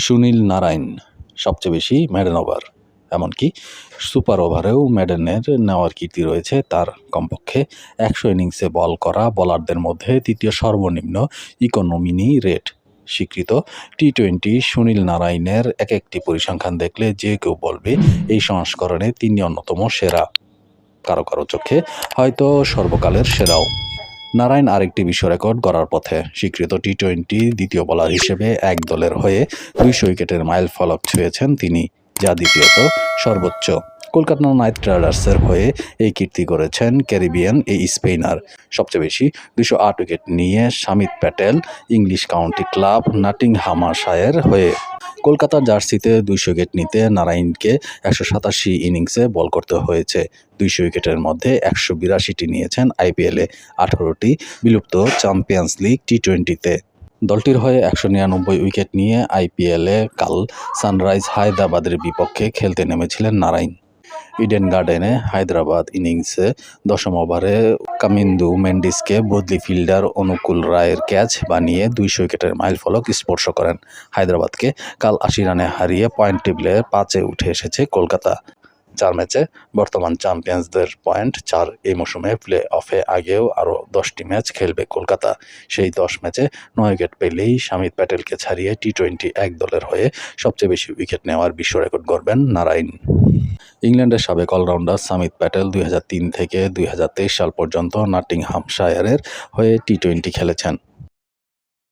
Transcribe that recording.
সুনীল নারায়ণ সবচেয়ে বেশি maiden over, এমনকি সুপার ওভারেও মেডেনের নেওয়ার কীর্তি রয়েছে তার। কমপক্ষে 100 ইনিংসে বল করা বোলারদের মধ্যে তৃতীয় সর্বনিম্ন ইকোনমি রেট স্বীকৃত টি-20 সুনীল নারায়ণের একটি পরিসংখ্যান দেখলে যে কেউ বলবে এই সংস্করণে তিনি অন্যতম সেরা, কারো কারো চোখে হয়তো সর্বকালের সেরাও। নারায়ণ আরেকটি বিশ্ব রেকর্ড গড়ার পথে। স্বীকৃত টি-20 দ্বিতীয় বোলার হিসেবে এক দলের হয়ে 200 উইকেটের মাইল ফলক ছুঁয়েছেন তিনি, যা দ্বিতীয়ত সর্বোচ্চ। কলকাতা নাইট রাইডার্সের হয়ে এই কীর্তি গড়েছেন ক্যারিবিয়ান এই স্পেনার। সবচেয়ে বেশি 208 উইকেট নিয়ে Shamit Patel English county club নটিংহ্যামশায়ারের হয়ে। কলকাতার জার্সিতে 200 উইকেট নিতে নারায়ণকে 187 ইনিংসে বল করতে হয়েছে। 200 উইকেটের মধ্যে 182টি নিয়েছেন আইপিএলে, 18টি বিলুপ্ত চ্যাম্পিয়ন্স লিগ টি-20তে। দলটির হয়ে 199 উইকেট নিয়ে আইপিএলে কাল সানরাইজ হায়দ্রাবাদের বিপক্ষে খেলতে নেমেছিলেন নারায়ণ। ইডেন গার্ডেনে হায়দ্রাবাদ ইনিংসে 10ম ওভারে কামিন্দু মেন্ডিসকে বদলি ফিল্ডার অনুকূল রায়ের ক্যাচ বানিয়ে 200 উইকেটের মাইলফলক স্পর্শ করেন। হায়দ্রাবাদকে কাল 80 রানে হারিয়ে পয়েন্ট টেবিলে 5-এ উঠে এসেছে কলকাতা। 4 ম্যাচে বর্তমান চ্যাম্পিয়ন্সদের পয়েন্ট 4। এই মৌসুমে প্লে অফে আগেও আরও 10টি ম্যাচ খেলবে কলকাতা। সেই 10 ম্যাচে 9 উইকেট পেলেই শামিত প্যাটেলকে ছাড়িয়ে টি-20 এক দলের হয়ে সবচেয়ে বেশি উইকেট নেওয়ার বিশ্ব রেকর্ড গড়বেন নারায়ণ। ইংল্যান্ডের সাবেক অলরাউন্ডার শামিত প্যাটেল 2003 থেকে 2023 সাল পর্যন্ত নটিংহ্যামশায়ারের হয়ে টি-20 খেলেছেন।